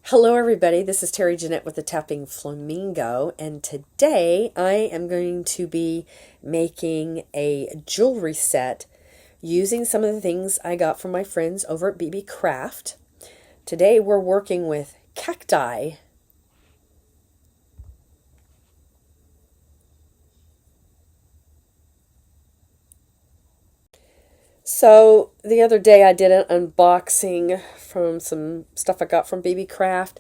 Hello everybody, this is Terry Jeanette with the Tapping Flamingo, and today I am going to be making a jewelry set using some of the things I got from my friends over at BeeBeeCraft. Today we're working with cacti. So the other day I did an unboxing from some stuff I got from BeeBeeCraft,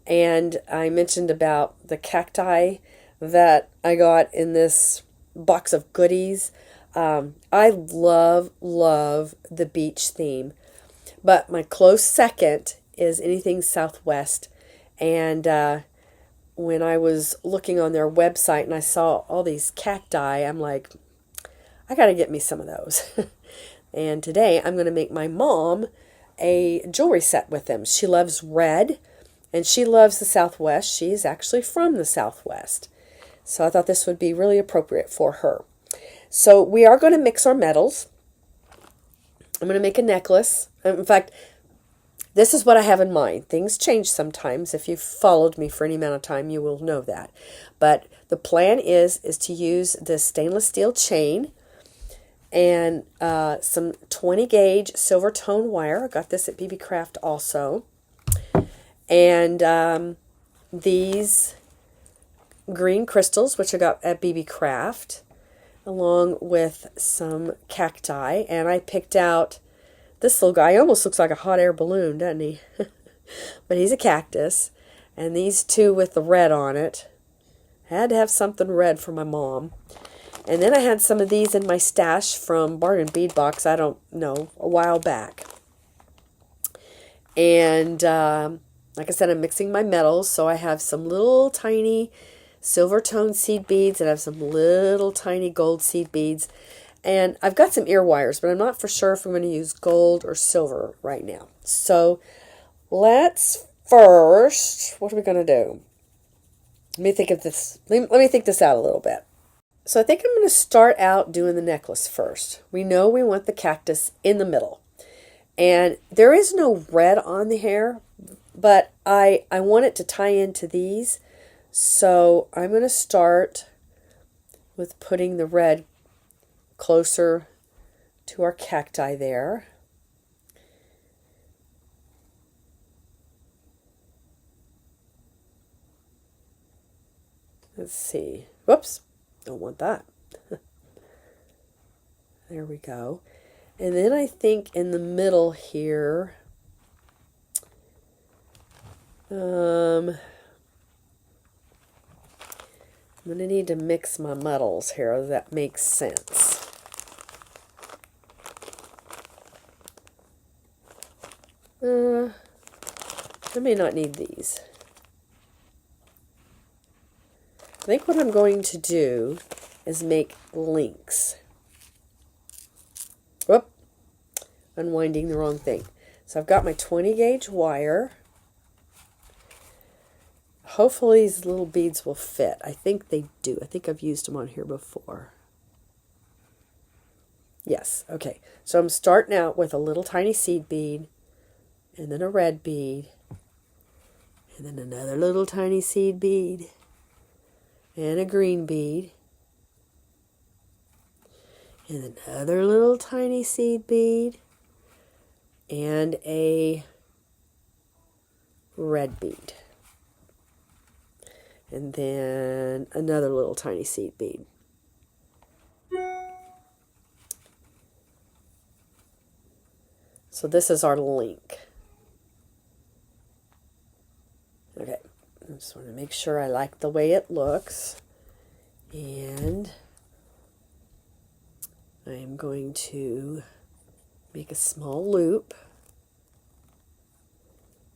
and I mentioned about the cacti that I got in this box of goodies. I love the beach theme, but my close second is anything Southwest. And when I was looking on their website and I saw all these cacti, I'm like, I got to get me some of those. And today I'm going to make my mom a jewelry set with them. She loves red and she loves the Southwest. She's actually from the Southwest. So I thought this would be really appropriate for her. So we are going to mix our metals. I'm going to make a necklace. In fact, this is what I have in mind. Things change sometimes. If you've followed me for any amount of time, you will know that. But the plan is to use this stainless steel chain and some 20 gauge silver tone wire. I got this at BeeBeeCraft also. And these green crystals, which I got at BeeBeeCraft, along with some cacti. And I picked out this little guy. He almost looks like a hot air balloon, doesn't he? But he's a cactus. And these two with the red on it. Had to have something red for my mom. And then I had some of these in my stash from Bargain Bead Box, I don't know, a while back. And like I said, I'm mixing my metals, so I have some little tiny silver tone seed beads and I have some little tiny gold seed beads. And I've got some ear wires, but I'm not for sure if I'm going to use gold or silver right now. So let's first, what are we going to do? Let me think of this. Let me think this out a little bit. So I think I'm going to start out doing the necklace first. We know we want the cactus in the middle. And there is no red on the hair, but I want it to tie into these. So I'm going to start with putting the red closer to our cacti there. Let's see. Whoops. Don't want that. There we go. And then I think in the middle here, I'm going to need to mix my metals here. That makes sense. I may not need these. I think what I'm going to do is make links. Whoop, unwinding the wrong thing. So I've got my 20 gauge wire. Hopefully these little beads will fit. I think they do. I think I've used them on here before. Yes, okay. So I'm starting out with a little tiny seed bead, and then a red bead, and then another little tiny seed bead, and a green bead, and another little tiny seed bead, and a red bead, and then another little tiny seed bead. So this is our link. Okay. I just want to make sure I like the way it looks. And I am going to make a small loop.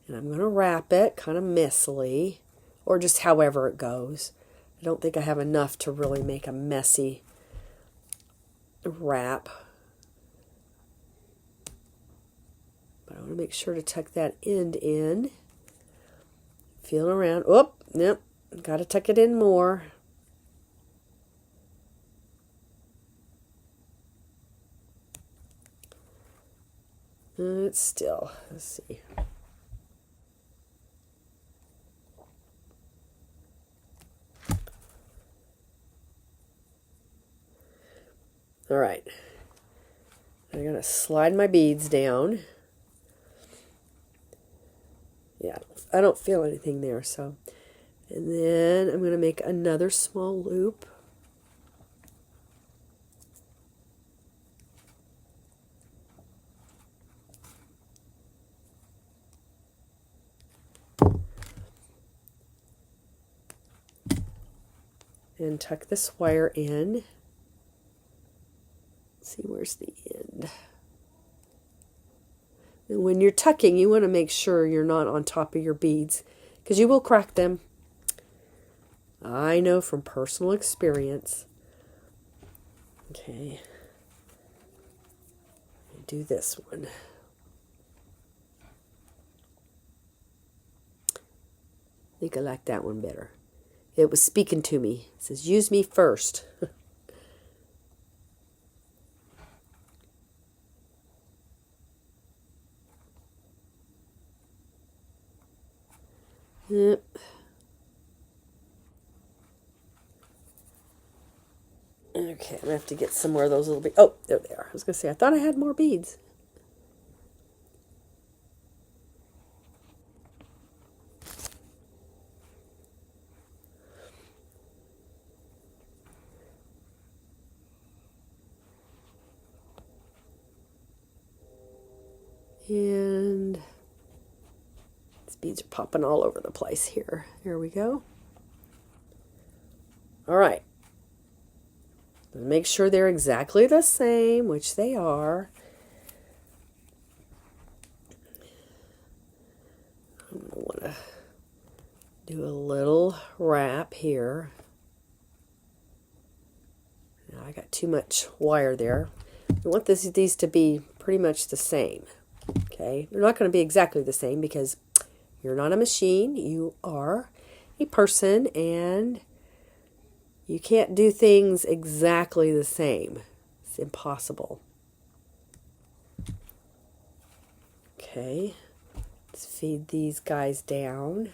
And I'm going to wrap it kind of messily, or just however it goes. I don't think I have enough to really make a messy wrap. But I want to make sure to tuck that end in. Feeling around. Oh, yep. Got to tuck it in more. It's still. Let's see. All right. I'm going to slide my beads down. Yeah, I don't feel anything there, so. And then I'm going to make another small loop. And tuck this wire in. Let's see, where's the end? And when you're tucking, you want to make sure you're not on top of your beads, because you will crack them. I know from personal experience. Okay. Do this one. I think I like that one better. It was speaking to me. It says, use me first. Yep. Okay, I'm going to have to get some more of those little beads. Oh, there they are. I was going to say, I thought I had more beads. And these beads are popping all over the place here. Here we go. All right. Make sure they're exactly the same, which they are. I'm going to want to do a little wrap here. Now I got too much wire there. We want these to be pretty much the same. Okay, they're not going to be exactly the same because you're not a machine. You are a person, and you can't do things exactly the same. It's impossible. Okay, let's feed these guys down.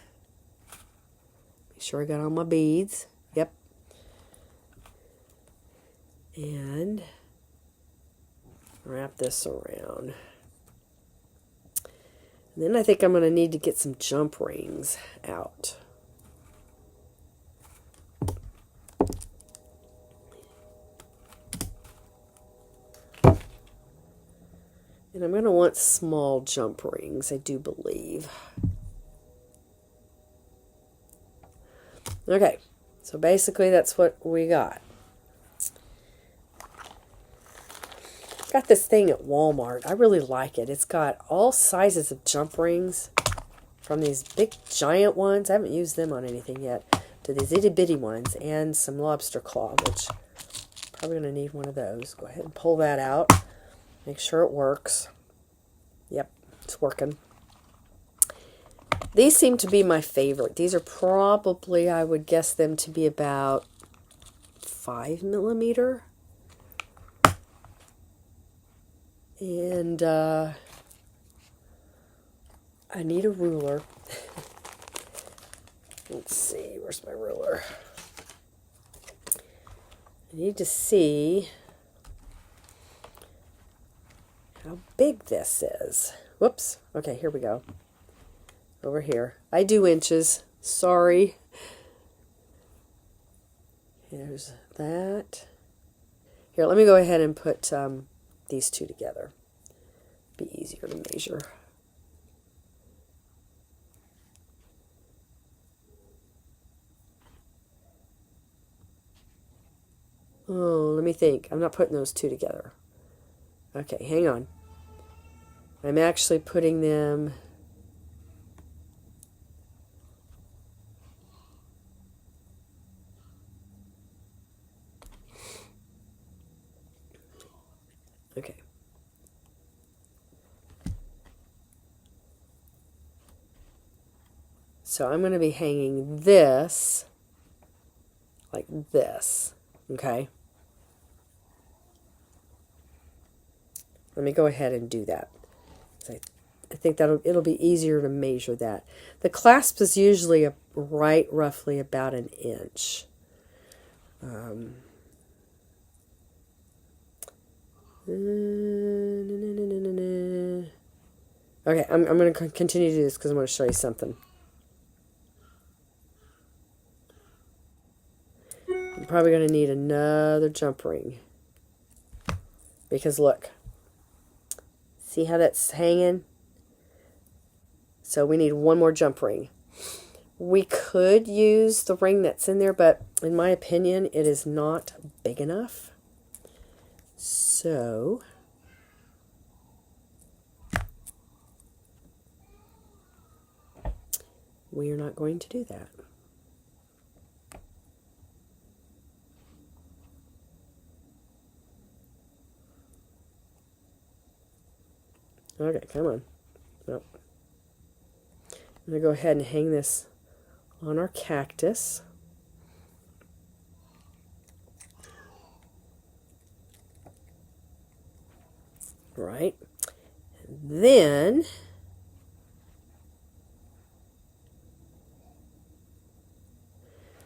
Make sure I got all my beads. Yep. And wrap this around. And then I think I'm going to need to get some jump rings out. And I'm going to want small jump rings, I do believe. Okay, so basically that's what we got. Got this thing at Walmart. I really like it. It's got all sizes of jump rings, from these big giant ones, I haven't used them on anything yet, to these itty bitty ones, and some lobster claw, which I'm probably going to need one of those. Go ahead and pull that out. Make sure it works. Yep, it's working. These seem to be my favorite. These are probably, I would guess them to be about 5 millimeter. And I need a ruler. Let's see, where's my ruler? I need to see how big this is. Whoops. Okay, here we go. Over here. I do inches. Sorry. Here's that. Here, let me go ahead and put these two together. Be easier to measure. Oh, let me think. I'm not putting those two together. Okay, hang on. I'm actually putting them... Okay. So I'm going to be hanging this like this. Okay. Let me go ahead and do that. I think it'll be easier to measure that. The clasp is usually roughly about an inch. Okay, I'm going to continue to do this because I want to show you something. I'm probably going to need another jump ring. Because look, see how that's hanging? So we need one more jump ring. We could use the ring that's in there, but in my opinion, it is not big enough. So we are not going to do that. Okay, come on. Nope. I'm going to go ahead and hang this on our cactus. Right. And then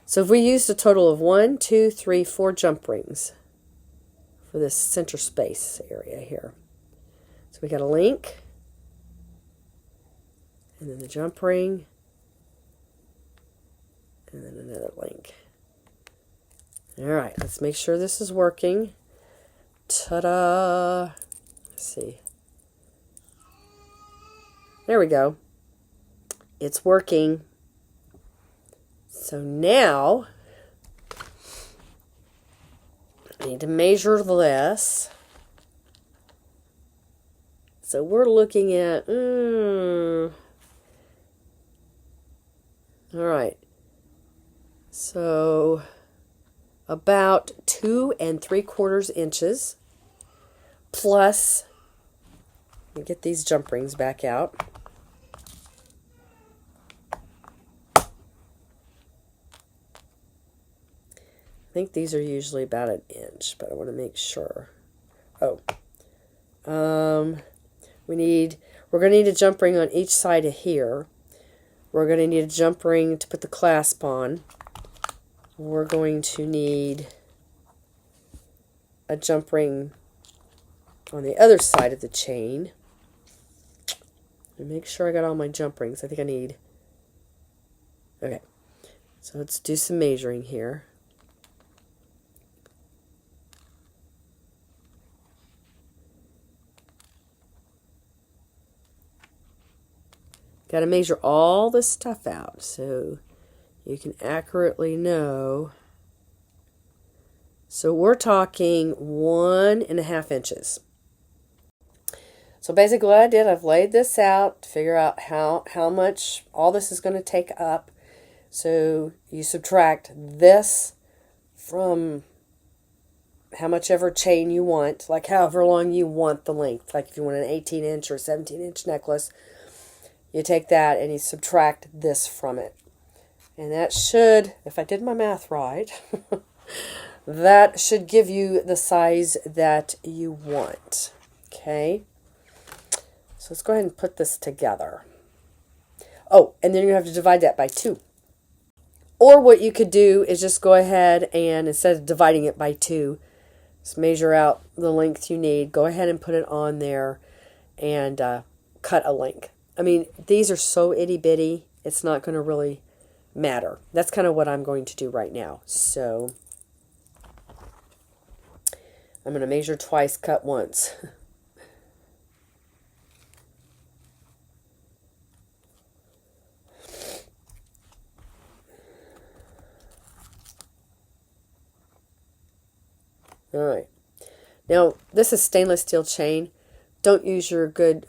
so if we used a total of 1, 2, 3, 4 jump rings for this center space area here. So we got a link, and then the jump ring, and then another link. All right, let's make sure this is working. Ta-da! Let's see. There we go. It's working. So now I need to measure this. So we're looking at, all right. So about 2 3/4 inches plus, let me get these jump rings back out. I think these are usually about 1 inch, but I want to make sure. Oh, we're going to need a jump ring on each side of here. We're going to need a jump ring to put the clasp on. We're going to need a jump ring on the other side of the chain. And make sure I got all my jump rings. I think I need... Okay, so let's do some measuring here. Got to measure all this stuff out so you can accurately know. So we're talking 1.5 inches. So basically what I did, I've laid this out to figure out how much all this is going to take up. So you subtract this from how much ever chain you want, like however long you want the length. Like if you want an 18-inch or 17-inch necklace, you take that and you subtract this from it. And that should, if I did my math right, that should give you the size that you want. Okay? So let's go ahead and put this together. Oh, and then you have to divide that by 2. Or what you could do is just go ahead and instead of dividing it by 2, just measure out the length you need. Go ahead and put it on there and cut a link. I mean, these are so itty-bitty, it's not going to really matter. That's kind of what I'm going to do right now. So I'm going to measure twice, cut once. All right. Now, this is stainless steel chain. Don't use your good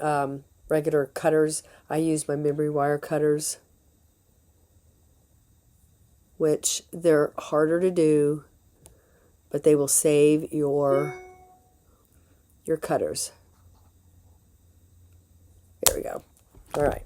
regular cutters. I use my memory wire cutters, which they're harder to do, but they will save your cutters. There we go. All right.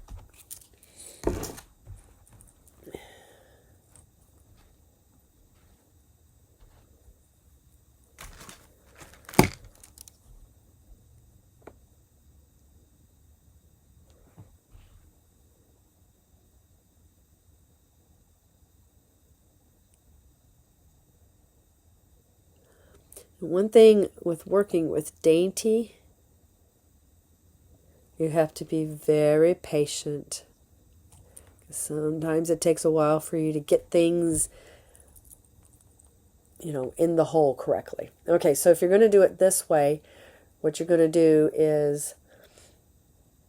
One thing with working with dainty, you have to be very patient. Sometimes it takes a while for you to get things, in the hole correctly. Okay, so if you're going to do it this way, what you're going to do is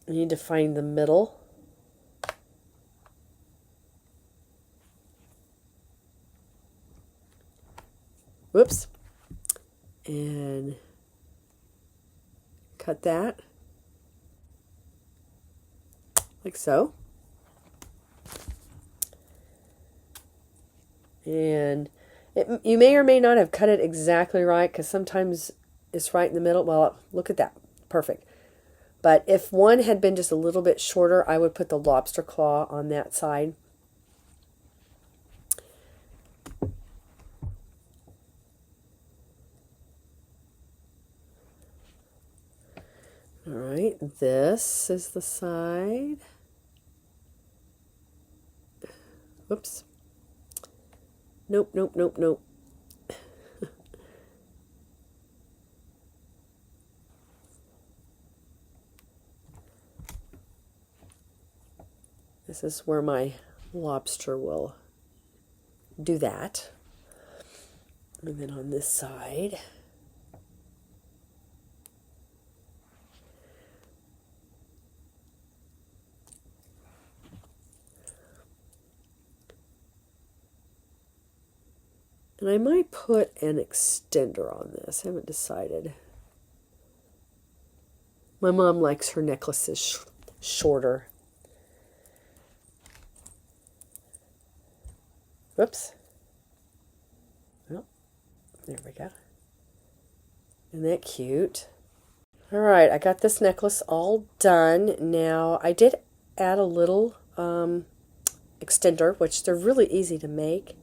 you need to find the middle. Whoops. And cut that like so. And you may or may not have cut it exactly right, because sometimes it's right in the middle. Well, look at that. Perfect. But if one had been just a little bit shorter, I would put the lobster claw on that side. All right, this is the side. Whoops. Nope, nope, nope, nope. This is where my lobster will do that. And then on this side, and I might put an extender on this. I haven't decided. My mom likes her necklaces shorter. Whoops. Well, there we go. Isn't that cute? All right, I got this necklace all done. Now, I did add a little extender, which they're really easy to make.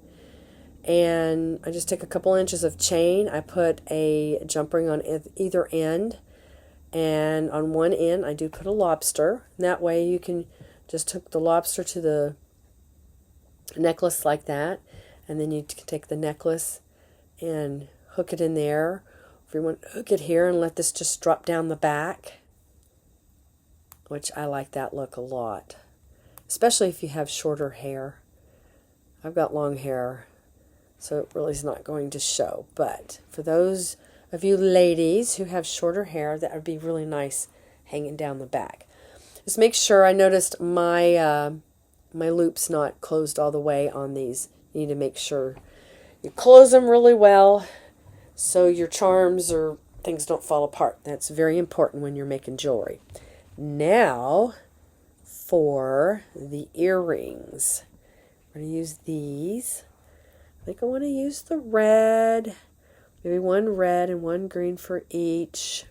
And I just took a couple inches of chain. I put a jump ring on either end. And on one end, I do put a lobster. And that way you can just hook the lobster to the necklace like that. And then you can take the necklace and hook it in there. If you want to hook it here and let this just drop down the back, which I like that look a lot. Especially if you have shorter hair. I've got long hair, so it really is not going to show. But for those of you ladies who have shorter hair, that would be really nice hanging down the back. Just make sure, I noticed my my loop's not closed all the way on these. You need to make sure you close them really well so your charms or things don't fall apart. That's very important when you're making jewelry. Now for the earrings. I'm going to use these. I think I want to use the red. Maybe one red and one green for each.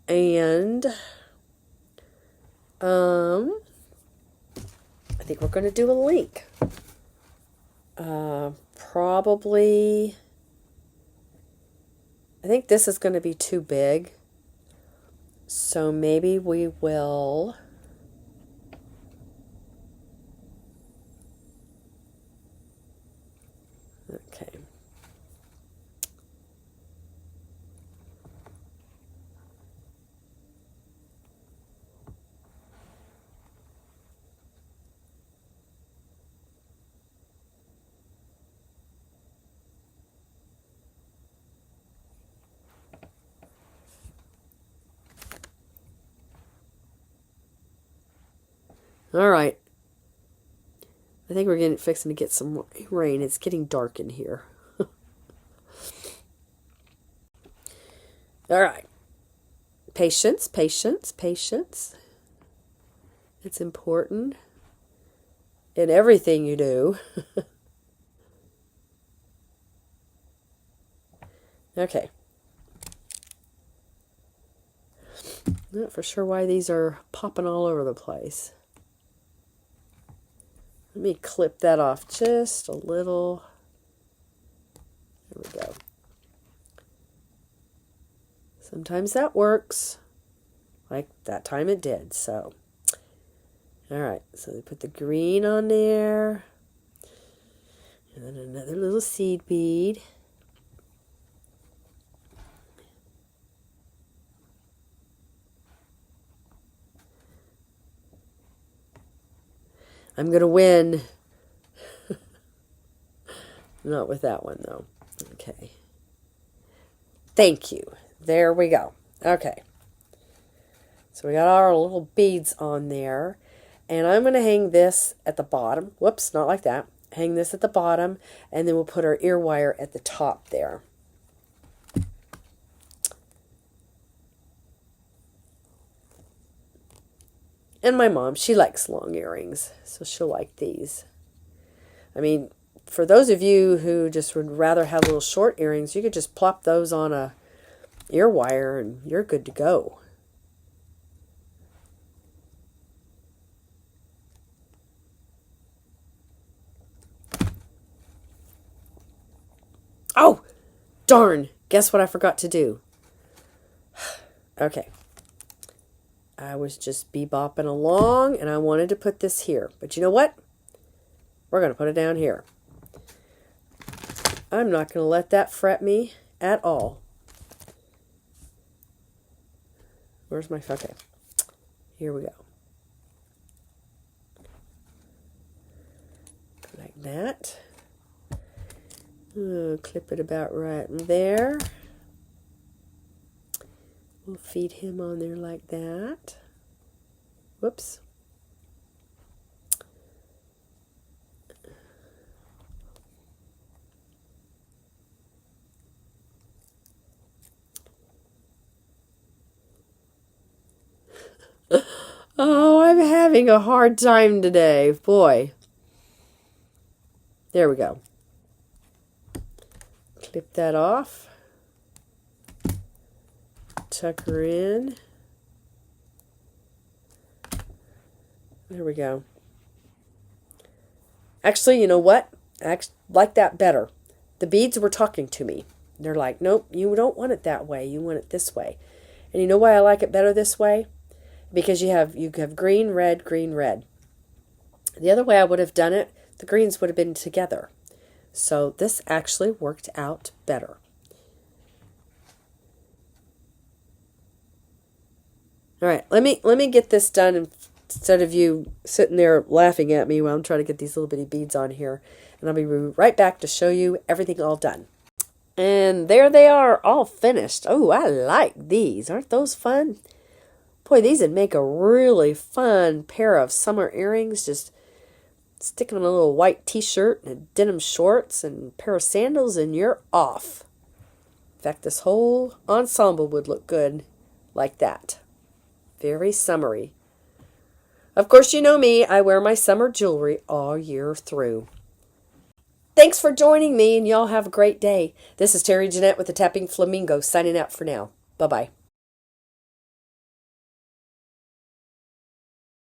And I think we're going to do a link. Probably, I think this is going to be too big. So maybe we will okay. All right. I think we're fixing to get some rain. It's getting dark in here. All right. Patience, patience, patience. It's important in everything you do. Okay. Not for sure why these are popping all over the place. Let me clip that off just a little. There we go. Sometimes that works. Like that time it did. So, all right. So they put the green on there. And then another little seed bead. I'm going to win. Not with that one, though. Okay. Thank you. There we go. Okay. So we got our little beads on there. And I'm going to hang this at the bottom. Whoops, not like that. Hang this at the bottom. And then we'll put our ear wire at the top there. And my mom, she likes long earrings. So she'll like these. I mean, for those of you who just would rather have little short earrings, you could just plop those on a ear wire and you're good to go. Oh, darn. Guess what I forgot to do? Okay. I was just bebopping along and I wanted to put this here. But you know what? We're going to put it down here. I'm not going to let that fret me at all. Where's my... Okay. Here we go. Like that. Clip it about right in there. We'll feed him on there like that. Whoops. Oh, I'm having a hard time today. Boy. There we go. Clip that off. Tuck her in. There we go. Actually, you know what? I like that better. The beads were talking to me. They're like, nope, you don't want it that way. You want it this way. And you know why I like it better this way? Because you have green, red, green, red. The other way I would have done it, the greens would have been together. So this actually worked out better. All right, let me get this done instead of you sitting there laughing at me while I'm trying to get these little bitty beads on here. And I'll be right back to show you everything all done. And there they are, all finished. Oh, I like these. Aren't those fun? Boy, these would make a really fun pair of summer earrings. Just stick on a little white t-shirt and denim shorts and a pair of sandals and you're off. In fact, this whole ensemble would look good like that. Very summery. Of course, you know me. I wear my summer jewelry all year through. Thanks for joining me, and y'all have a great day. This is Terry Jeanette with the Tapping Flamingo signing out for now. Bye-bye.